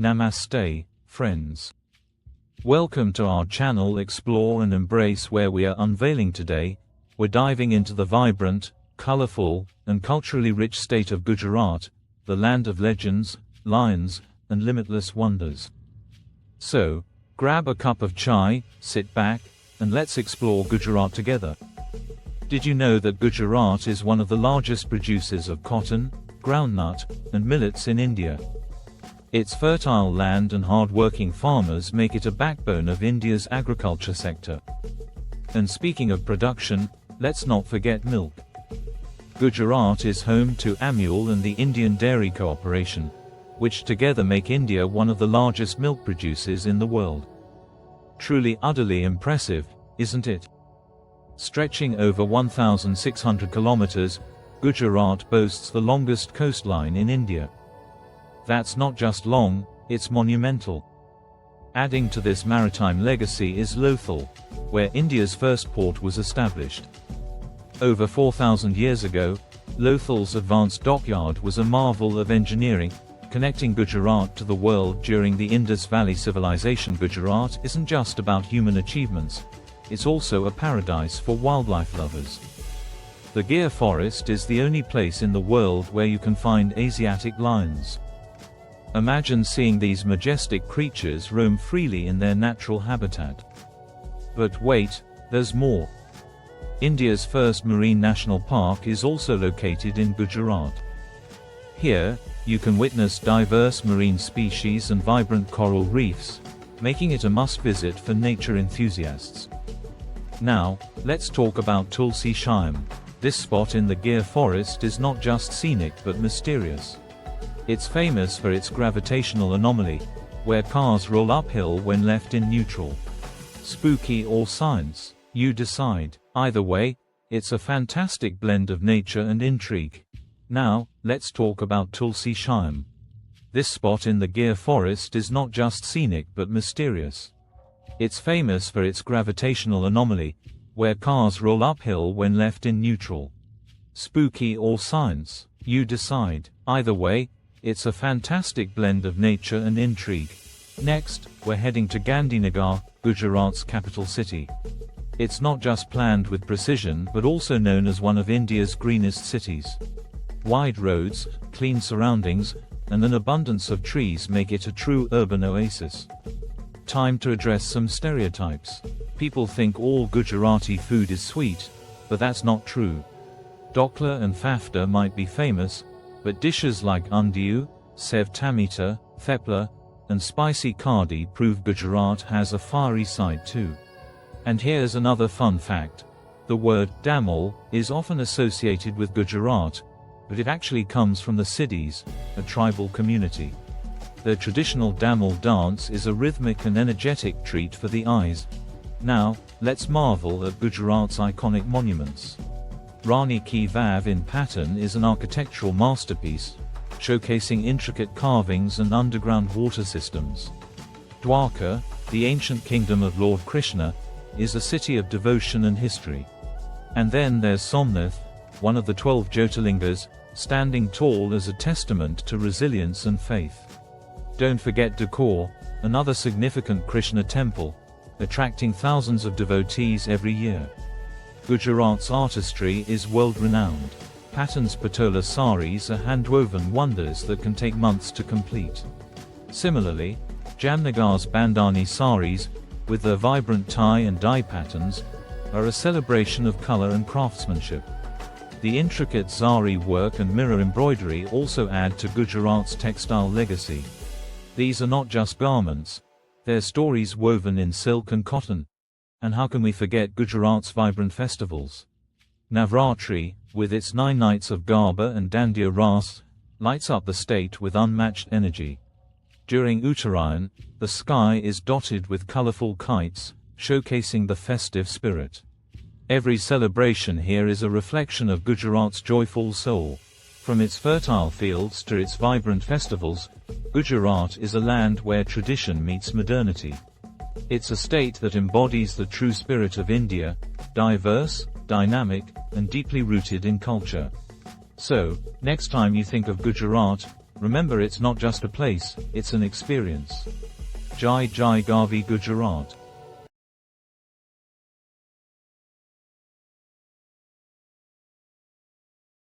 Namaste, friends. Welcome to our channel Explore and Embrace, where we are unveiling today. We're diving into the vibrant, colorful, and culturally rich state of Gujarat, the land of legends, lions, and limitless wonders. So, grab a cup of chai, sit back, and let's explore Gujarat together. Did you know that Gujarat is one of the largest producers of cotton, groundnut, and millets in India? Its fertile land and hard-working farmers make it a backbone of India's agriculture sector. And speaking of production, let's not forget milk. Gujarat is home to Amul and the Indian Dairy Corporation, which together make India one of the largest milk producers in the world. Truly utterly impressive, isn't it? Stretching over 1,600 kilometers, Gujarat boasts the longest coastline in India. That's not just long, it's monumental. Adding to this maritime legacy is Lothal, where India's first port was established. Over 4,000 years ago, Lothal's advanced dockyard was a marvel of engineering, connecting Gujarat to the world during the Indus Valley Civilization. Gujarat isn't just about human achievements, it's also a paradise for wildlife lovers. The Gir Forest is the only place in the world where you can find Asiatic lions. Imagine seeing these majestic creatures roam freely in their natural habitat. But wait, there's more. India's first marine national park is also located in Gujarat. Here, you can witness diverse marine species and vibrant coral reefs, making it a must-visit for nature enthusiasts. Now, let's talk about Tulsi Shyam. This spot in the Gir Forest is not just scenic but mysterious. It's famous for its gravitational anomaly, where cars roll uphill when left in neutral. Spooky or science? You decide. Either way, it's a fantastic blend of nature and intrigue. Now, let's talk about Tulsi Shyam. This spot in the Gir Forest is not just scenic but mysterious. It's famous for its gravitational anomaly, where cars roll uphill when left in neutral. Spooky or science? You decide. Either way, it's a fantastic blend of nature and intrigue. Next, we're heading to Gandhinagar, Gujarat's capital city. It's not just planned with precision but also known as one of India's greenest cities. Wide roads, clean surroundings, and an abundance of trees make it a true urban oasis. Time to address some stereotypes. People think all Gujarati food is sweet, but that's not true. Dokla and fafda might be famous, but dishes like Undhiyu, Sev Tameta, thepla, and spicy kadi prove Gujarat has a fiery side too. And here's another fun fact. The word Amul is often associated with Gujarat, but it actually comes from the Siddhis, a tribal community. Their traditional Amul dance is a rhythmic and energetic treat for the eyes. Now, let's marvel at Gujarat's iconic monuments. Rani Ki Vav in Patan is an architectural masterpiece, showcasing intricate carvings and underground water systems. Dwarka, the ancient kingdom of Lord Krishna, is a city of devotion and history. And then there's Somnath, one of the 12 Jyotirlingas, standing tall as a testament to resilience and faith. Don't forget Dekor, another significant Krishna temple, attracting thousands of devotees every year. Gujarat's artistry is world-renowned. Patan's patola saris are hand-woven wonders that can take months to complete. Similarly, Jamnagar's bandhani saris, with their vibrant tie and dye patterns, are a celebration of color and craftsmanship. The intricate zari work and mirror embroidery also add to Gujarat's textile legacy. These are not just garments, they're stories woven in silk and cotton. And how can we forget Gujarat's vibrant festivals? Navratri, with its 9 nights of Garba and Dandiya Ras, lights up the state with unmatched energy. During Uttarayan, the sky is dotted with colorful kites, showcasing the festive spirit. Every celebration here is a reflection of Gujarat's joyful soul. From its fertile fields to its vibrant festivals, Gujarat is a land where tradition meets modernity. It's a state that embodies the true spirit of India, diverse, dynamic, and deeply rooted in culture. So, next time you think of Gujarat, Remember, it's not just a place, it's an experience. Jai Jai Garvi Gujarat.